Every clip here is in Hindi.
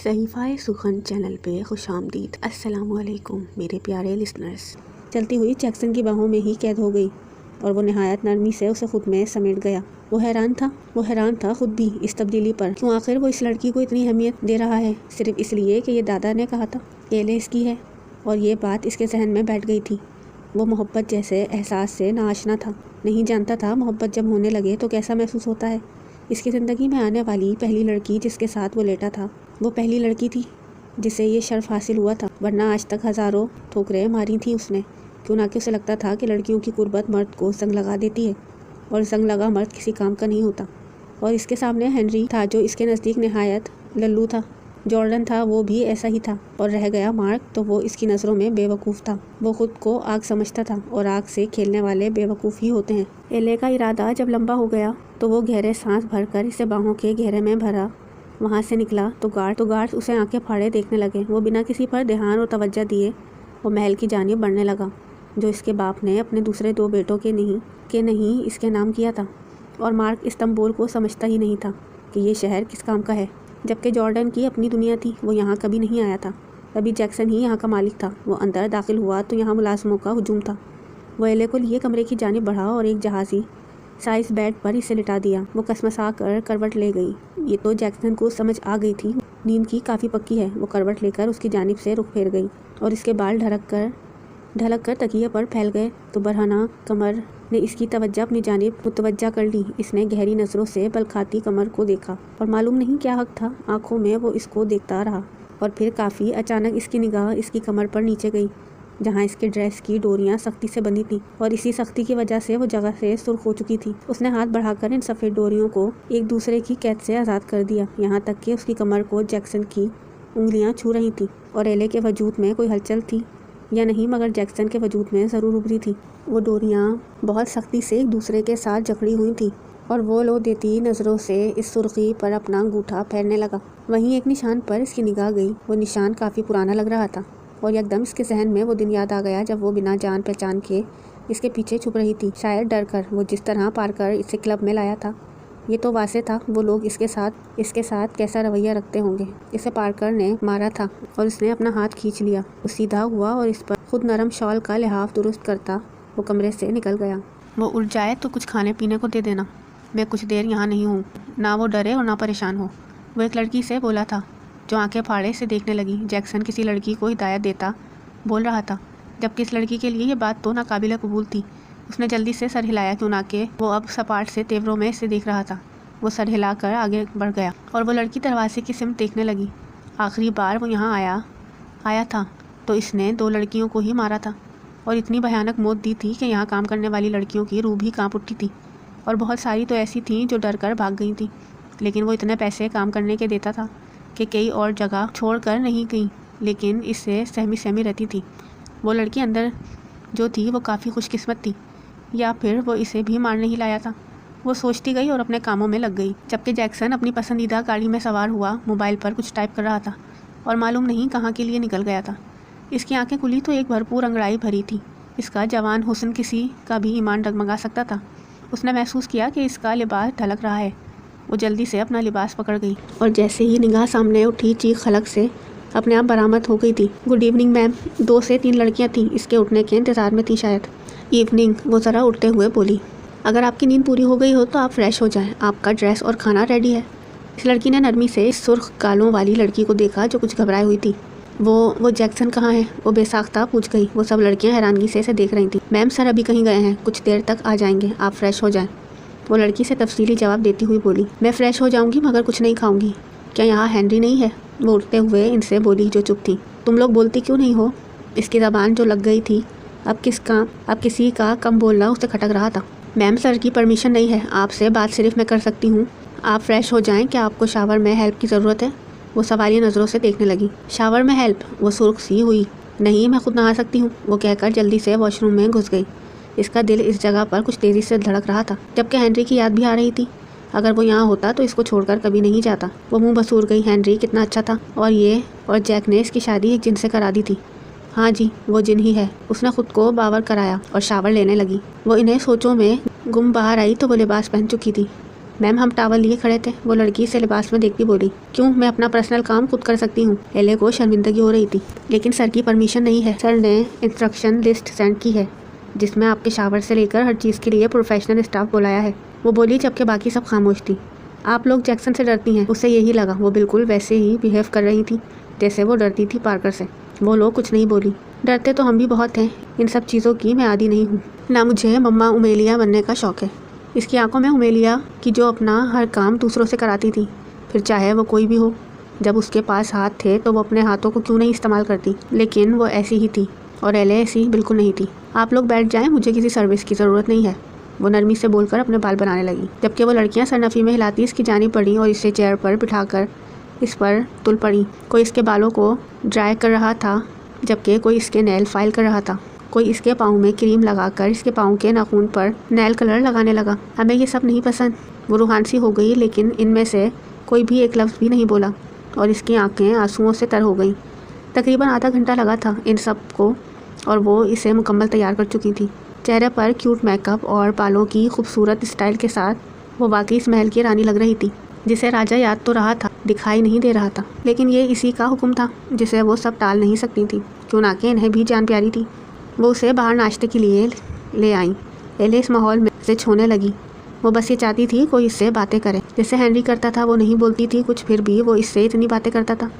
सहीफ़ाए सुखन चैनल पे खुशामदीद। अस्सलामुअलैकुम मेरे प्यारे लिसनर्स। चलती हुई जैक्सन की बाहों में ही कैद हो गई और वो नहायत नरमी से उसे खुद में समेट गया। वो हैरान था खुद भी इस तब्दीली पर। क्यों आखिर वो इस लड़की को इतनी अहमियत दे रहा है? सिर्फ इसलिए कि ये दादा ने कहा था एले इसकी है, और ये बात इसके जहन में बैठ गई थी। वो मोहब्बत जैसे एहसास से नाआशना था, नहीं जानता था मोहब्बत जब होने लगे तो कैसा महसूस होता है। इसकी ज़िंदगी में आने वाली पहली लड़की जिसके साथ वो लेटा था, वो पहली लड़की थी जिसे ये शर्फ हासिल हुआ था, वरना आज तक हज़ारों ठोकरें मारी थी उसने। क्यों ना कि उसे लगता था कि लड़कियों की कुर्बत मर्द को जंग लगा देती है, और जंग लगा मर्द किसी काम का नहीं होता। और इसके सामने हेनरी था जो इसके नज़दीक नहायत लल्लू था। जॉर्डन था, वो भी ऐसा ही था। और रह गया मार्क, तो वो इसकी नज़रों में बेवकूफ़ था। वो खुद को आग समझता था, और आग से खेलने वाले बेवकूफ़ ही होते हैं। एले का इरादा जब लंबा हो गया तो वो गहरे सांस भरकर इसे बाहों के घेरे में भरा। वहाँ से निकला तो गार्ड उसे आंखें फाड़े देखने लगे। वो बिना किसी पर ध्यान और तवज्जो दिए वो महल की जानिब बढ़ने लगा, जो इसके बाप ने अपने दूसरे 2 बेटों के नहीं इसके नाम किया था। और मार्क इस्तांबुल को समझता ही नहीं था कि ये शहर किस काम का है, जबकि जॉर्डन की अपनी दुनिया थी। वो यहाँ कभी नहीं आया था, अभी जैक्सन ही यहाँ का मालिक था। वो अंदर दाखिल हुआ तो यहाँ मुलाजमों का हुजूम था। वो एले को लिए कमरे की जानिब बढ़ा और एक जहाज़ी साइज बेड पर इसे लिटा दिया। वो कसमसा कर करवट ले गई। ये तो जैक्सन को समझ आ गई थी नींद की काफ़ी पक्की है। वो करवट लेकर उसकी जानिब से रुख फेर गई और इसके बाल ढलक कर तकिए पर फैल गए तो बरहना कमर ने इसकी तवज्जो अपनी जानिब मुतवज्जा कर ली। इसने गहरी नज़रों से बल खाती कमर को देखा और मालूम नहीं क्या हक था, आंखों में वो इसको देखता रहा। और फिर काफ़ी अचानक इसकी निगाह इसकी कमर पर नीचे गई, जहाँ इसके ड्रेस की डोरियां सख्ती से बंधी थीं, और इसी सख्ती की वजह से वो जगह से सुर्ख हो चुकी थी। उसने हाथ बढ़ाकर इन सफ़ेद डोरियों को एक दूसरे की कैद से आज़ाद कर दिया, यहाँ तक कि उसकी कमर को जैक्सन की उंगलियां छू रही थीं। और एले के वजूद में कोई हलचल थी या नहीं, मगर जैक्सन के वजूद में ज़रूर उभरी थी। वो डोरियाँ बहुत सख्ती से एक दूसरे के साथ जकड़ी हुई थीं, और वो लो देती नज़रों से इस सुर्खी पर अपना अंगूठा फेरने लगा। वहीं एक निशान पर इसकी निगाह गई। वो निशान काफ़ी पुराना लग रहा था, और एकदम इसके जहन में वो दिन याद आ गया जब वो बिना जान पहचान के इसके पीछे छुप रही थी। शायद डर कर वो जिस तरह पारकर इसे क्लब में लाया था। ये तो वासे था वो लोग इसके साथ कैसा रवैया रखते होंगे। इसे पारकर ने मारा था और इसने अपना हाथ खींच लिया। वो सीधा हुआ और इस पर खुद नरम शॉल का लिहाफ दुरुस्त करता वो कमरे से निकल गया। वो उठ जाए तो कुछ खाने पीने को दे देना, मैं कुछ देर यहाँ नहीं हूँ। ना वो डरे और ना परेशान हो, वो एक लड़की से बोला था जो आंखें फाड़े से देखने लगी। जैक्सन किसी लड़की को हिदायत देता बोल रहा था, जबकि इस लड़की के लिए ये बात तो नाकाबिल कबूल थी। उसने जल्दी से सर हिलाया, क्यों ना कि वो अब सपाट से तेवरों में इसे देख रहा था। वो सर हिलाकर आगे बढ़ गया और वो लड़की दरवाजे की सिमत देखने लगी। आखिरी बार वो यहाँ आया था तो इसने 2 लड़कियों को ही मारा था, और इतनी भयानक मौत दी थी कि यहाँ काम करने वाली लड़कियों की रूह भी काँप उठी थी। और बहुत सारी तो ऐसी थीं जो डर कर भाग गई थी, लेकिन वो इतने पैसे काम करने के देता था कि कई और जगह छोड़ कर नहीं गई, लेकिन इससे सहमी रहती थी। वो लड़की अंदर जो थी वो काफ़ी खुशकिस्मत थी, या फिर वो इसे भी मारने ही लाया था। वो सोचती गई और अपने कामों में लग गई, जबकि जैक्सन अपनी पसंदीदा गाड़ी में सवार हुआ मोबाइल पर कुछ टाइप कर रहा था और मालूम नहीं कहाँ के लिए निकल गया था। इसकी आंखें खुली तो एक भरपूर अंगड़ाई भरी थी। इसका जवान हुस्न किसी का भी ईमान डगमगा सकता था। उसने महसूस किया कि इसका लिबास ढलक रहा है। वो जल्दी से अपना लिबास पकड़ गई और जैसे ही निगाह सामने उठी चीख खलक से अपने आप बरामद हो गई थी। Good evening ma'am. 2 से 3 लड़कियां थीं, इसके उठने के इंतज़ार में थी शायद। इवनिंग, वो ज़रा उठते हुए बोली। अगर आपकी नींद पूरी हो गई हो तो आप फ्रेश हो जाएं, आपका ड्रेस और खाना रेडी है। इस लड़की ने नरमी से इस सुर्ख गालों वाली लड़की को देखा जो कुछ घबराई हुई थी। वो जैक्सन कहाँ है? वो बेसाख्ता पूछ गई। वो सब लड़कियाँ हैरानगी से इसे देख रही थीं। मैम सर अभी कहीं गए हैं, कुछ देर तक आ जाएंगे, आप फ्रेश हो जाएं। वो लड़की से तफसीली जवाब देती हुई बोली। मैं फ़्रेश हो जाऊंगी मगर कुछ नहीं खाऊंगी। क्या यहाँ हेनरी नहीं है? वो उठते हुए इनसे बोली जो चुप थी। तुम लोग बोलती क्यों नहीं हो? इसकी ज़बान जो लग गई थी अब किसी का कम बोलना उसे खटक रहा था। मैम सर की परमिशन नहीं है, आपसे बात सिर्फ मैं कर सकती हूँ। आप फ्रेश हो जाएं, क्या आपको शावर में हेल्प की ज़रूरत है? वो सवालिया नज़रों से देखने लगी। शावर में हेल्प? वो सुर्ख सी हुई। नहीं, मैं खुद नहा सकती हूँ, वो कहकर जल्दी से वॉशरूम में घुस गई। इसका दिल इस जगह पर कुछ तेज़ी से धड़क रहा था, जबकि हेनरी की याद भी आ रही थी। अगर वो यहाँ होता तो इसको छोड़कर कभी नहीं जाता। वो मुंह बसूर गई। हेनरी कितना अच्छा था, और जैक ने इसकी शादी एक जिन से करा दी थी। हाँ जी, वो जिन ही है। उसने खुद को बावर कराया और शावर लेने लगी। वो इन्हें सोचों में गुम बाहर आई तो वो लिबास पहन चुकी थी। मैम हम टावल लिए खड़े थे। वो लड़की इसे लिबास में देखती बोली, क्यों, मैं अपना पर्सनल काम खुद कर सकती हूँ। एले को शर्मिंदगी हो रही थी। लेकिन सर की परमिशन नहीं है। सर ने इंस्ट्रक्शन लिस्ट सेंड की है जिसमें आपके शावर से लेकर हर चीज़ के लिए प्रोफेशनल स्टाफ बुलाया है, वो बोली, जबकि बाकी सब खामोश थी। आप लोग जैक्सन से डरती हैं। उसे यही लगा। वो बिल्कुल वैसे ही बिहेव कर रही थी जैसे वो डरती थी पार्कर से। वो लोग कुछ नहीं बोली। डरते तो हम भी बहुत हैं। इन सब चीज़ों की मैं आदी नहीं हूँ ना। मुझे मम्मा उमेलिया बनने का शौक़ है। इसकी आंखों में उमेलिया की जो अपना हर काम दूसरों से कराती थी, फिर चाहे वो कोई भी हो। जब उसके पास हाथ थे तो वो अपने हाथों को क्यों नहीं इस्तेमाल करती। लेकिन वो ऐसी ही थी और एले ऐसी बिल्कुल नहीं थी। आप लोग बैठ जाएं, मुझे किसी सर्विस की ज़रूरत नहीं है, वो नरमी से बोलकर अपने बाल बनाने लगी। जबकि वो लड़कियां सरनफी में हिलाती इसकी जानिब पड़ी और इसे चेयर पर बिठाकर इस पर तुल पड़ी। कोई इसके बालों को ड्राई कर रहा था, जबकि कोई इसके नेल फाइल कर रहा था। कोई इसके पाँव में क्रीम लगाकर इसके पाँव के नाखून पर नेल कलर लगाने लगा। हमें ये सब नहीं पसंद। वो रूहान सी हो गई, लेकिन इनमें से कोई भी एक लफ्ज़ भी नहीं बोला और इसकी आंखें आंसुओं से तर हो गईं। तकरीबन आधा घंटा लगा था इन सब को और वो इसे मुकम्मल तैयार कर चुकी थी। चेहरे पर क्यूट मेकअप और बालों की खूबसूरत स्टाइल के साथ वो वाकई इस महल की रानी लग रही थी, जिसे राजा याद तो रहा था, दिखाई नहीं दे रहा था। लेकिन ये इसी का हुक्म था जिसे वो सब टाल नहीं सकती थी, क्यों ना कि इन्हें भी जान प्यारी थी। वो उसे बाहर नाश्ते के लिए ले आई। एले इस माहौल में से छोने लगी। वो बस ये चाहती थी कोई इससे बातें करे, जैसे हेनरी करता था। वो नहीं बोलती थी कुछ, फिर भी वो इससे इतनी बातें करता था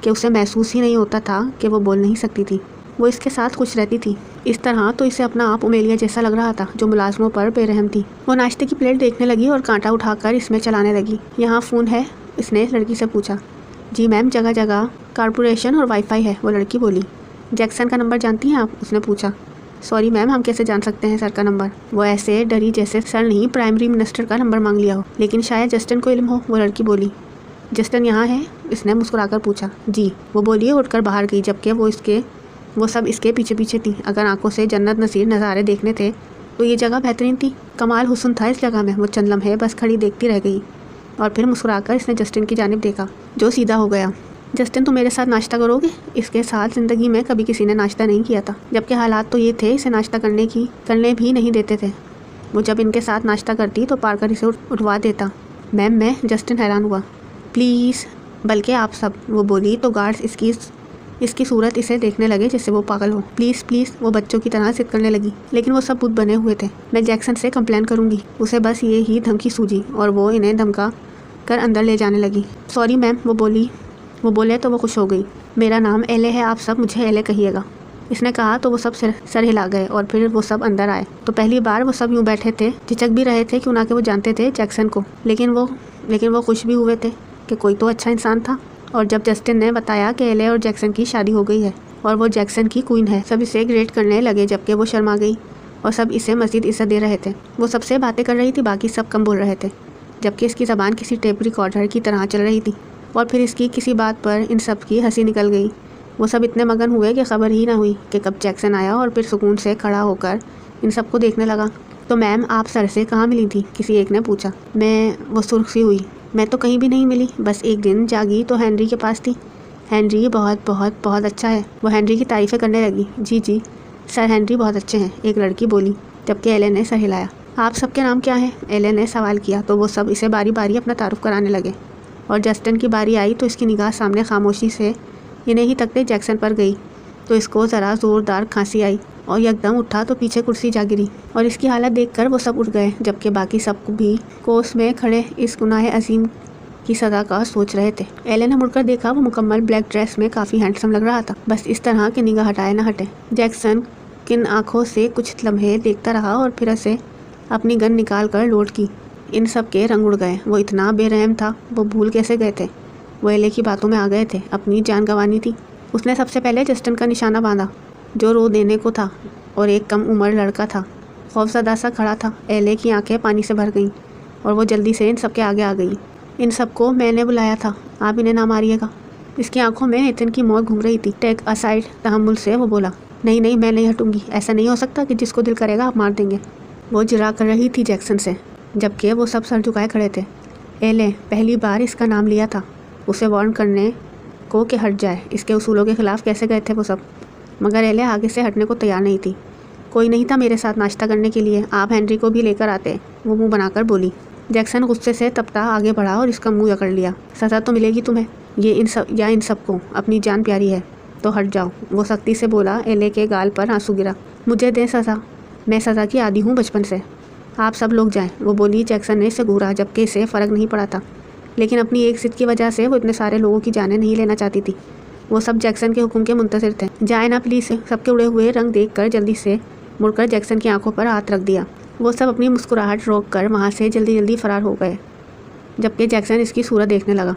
कि उसे महसूस ही नहीं होता था कि वो बोल नहीं सकती थी। वो इसके साथ खुश रहती थी। इस तरह तो इसे अपना आप उमेलिया जैसा लग रहा था, जो मुलाजमों पर बेरहम थी। वो नाश्ते की प्लेट देखने लगी और कांटा उठाकर इसमें चलाने लगी। यहाँ फ़ोन है? इसने लड़की से पूछा। जी मैम, जगह जगह कारपोरेशन और वाईफाई है, वो लड़की बोली। जैक्सन का नंबर जानती हैं आप? उसने पूछा। सॉरी मैम, हम कैसे जान सकते हैं सर का नंबर? वो ऐसे डरी जैसे सर नहीं प्राइमरी मिनिस्टर का नंबर मांग लिया हो। लेकिन शायद जस्टिन को इल्म हो, वो लड़की बोली। जस्टिन यहाँ है? इसने मुस्कुराकर पूछा। जी, वो बोली उठकर बाहर गई, जबकि वो सब इसके पीछे पीछे थी। अगर आंखों से जन्नत नसीर नज़ारे देखने थे तो ये जगह बेहतरीन थी। कमाल हुस्न था इस जगह में। वो चंद लम्हे बस खड़ी देखती रह गई और फिर मुस्कुराकर इसने जस्टिन की जानिब देखा, जो सीधा हो गया। जस्टिन, तुम मेरे साथ नाश्ता करोगे? इसके साथ ज़िंदगी में कभी किसी ने नाश्ता नहीं किया था, जबकि हालात तो ये थे इसे नाश्ता करने भी नहीं देते थे। वो जब इनके साथ नाश्ता करती तो पार्कर इसे उठवा देता। मैम, मैं? जस्टिन हैरान हुआ। प्लीज़, बल्कि आप सब, वो बोली तो गार्ड्स इसकी सूरत इसे देखने लगे जैसे वो पागल हो। प्लीज़ प्लीज़, वो बच्चों की तरह जिद करने लगी। लेकिन वो सब बुत बने हुए थे। मैं जैक्सन से कंप्लेन करूँगी। उसे बस ये ही धमकी सूझी और वो इन्हें धमका कर अंदर ले जाने लगी। सॉरी मैम, वो बोले तो वो खुश हो गई। मेरा नाम एले है, आप सब मुझे एले कहिएगा, इसने कहा तो वो सब सर हिला गए और फिर वो सब अंदर आए। तो पहली बार वो सब यूँ बैठे थे, झिझक भी रहे थे, क्यों ना कि वो जानते थे जैक्सन को। लेकिन वो खुश भी हुए थे कि कोई तो अच्छा इंसान था। और जब जस्टिन ने बताया कि एले और जैक्सन की शादी हो गई है और वो जैक्सन की क्वीन है, सब इसे ग्रेट करने लगे, जबकि वो शर्मा गई और सब इसे मज़ीद इज्जत दे रहे थे। वो सबसे बातें कर रही थी, बाकी सब कम बोल रहे थे, जबकि इसकी ज़बान किसी टेप रिकॉर्डर की तरह चल रही थी। और फिर इसकी किसी बात पर इन सब की हंसी निकल गई। वो सब इतने मगन हुए कि खबर ही ना हुई कि कब जैक्सन आया और फिर सुकून से खड़ा होकर इन सबको देखने लगा। तो मैम, आप सर से कहाँ मिली थी? किसी एक ने पूछा। वो सुर्ख सी हुई। मैं तो कहीं भी नहीं मिली, बस एक दिन जागी तो हेनरी के पास थी। हेनरी बहुत बहुत बहुत अच्छा है। वो हेनरी की तारीफ़ें करने लगी। जी, सर हेनरी बहुत अच्छे हैं, एक लड़की बोली, जबकि एले ने सर हिलाया। आप सबके नाम क्या है? एले ने सवाल किया। तो वो सब इसे बारी बारी अपना तारुफ कराने लगे और जस्टिन की बारी आई तो इसकी निगाह सामने खामोशी से इन्हें ही तकते जैक्सन पर गई। तो इसको ज़रा ज़ोरदार खांसी आई और यकदम उठा तो पीछे कुर्सी जा गिरी और इसकी हालत देखकर वो सब उठ गए, जबकि बाकी सब भी कोस में खड़े इस गुनाह अजीम की सज़ा का सोच रहे थे। एले ने मुड़कर देखा। वो मुकम्मल ब्लैक ड्रेस में काफ़ी हैंडसम लग रहा था, बस इस तरह की निगाह हटाए न हटे। जैक्सन किन आँखों से कुछ लम्हे देखता रहा और फिर उसे अपनी गन निकाल कर लोड की। इन सब के रंग उड़ गए। वो इतना बेरहम था, वो भूल कैसे गए थे? वो एले की बातों में आ गए थे, अपनी जान गंवानी थी। उसने सबसे पहले जस्टिन का निशाना बांधा, जो रो देने को था, और एक कम उम्र लड़का था, खौफजदा सा खड़ा था। एले की आंखें पानी से भर गईं और वो जल्दी से इन सबके आगे आ गई। इन सबको मैंने बुलाया था, आप इन्हें ना मारिएगा। इसकी आंखों में एथन की मौत घूम रही थी। टेक असाइड, तहम्मुल से वो बोला। नहीं, मैं नहीं हटूंगी। ऐसा नहीं हो सकता कि जिसको दिल करेगा आप मार देंगे। वो जिरा कर रही थी जैक्सन से, जबकि वो सब सर झुकाए खड़े थे। एले पहली बार इसका नाम लिया था, उसे वार्न करने को कि हट जाए। इसके उसूलों के ख़िलाफ़ कैसे गए थे वो सब, मगर एले आगे से हटने को तैयार नहीं थी। कोई नहीं था मेरे साथ नाश्ता करने के लिए, आप हेनरी को भी लेकर आते, वो मुंह बनाकर बोली। जैक्सन गुस्से से तपता आगे बढ़ा और इसका मुंह जकड़ लिया। सज़ा तो मिलेगी तुम्हें, ये इन सबको अपनी जान प्यारी है, तो हट जाओ। वो सख्ती से बोला। एले के गाल पर आंसू गिरा। मुझे दें सज़ा, मैं सज़ा की आदी हूँ बचपन से। आप सब लोग जाएं, वो बोली। जैक्सन ने इसे घूरा, जबकि इसे फ़र्क नहीं पड़ा था, लेकिन अपनी एक ज़िद की वजह से वो इतने सारे लोगों की जानें नहीं लेना चाहती थी। वो सब जैक्सन के हुक्म के मुंतज़िर थे। जाए ना प्लीज़। सबके उड़े हुए रंग देखकर जल्दी से मुड़कर जैक्सन की आंखों पर हाथ रख दिया। वो सब अपनी मुस्कुराहट रोक कर वहाँ से जल्दी जल्दी फ़रार हो गए, जबकि जैक्सन इसकी सूरत देखने लगा।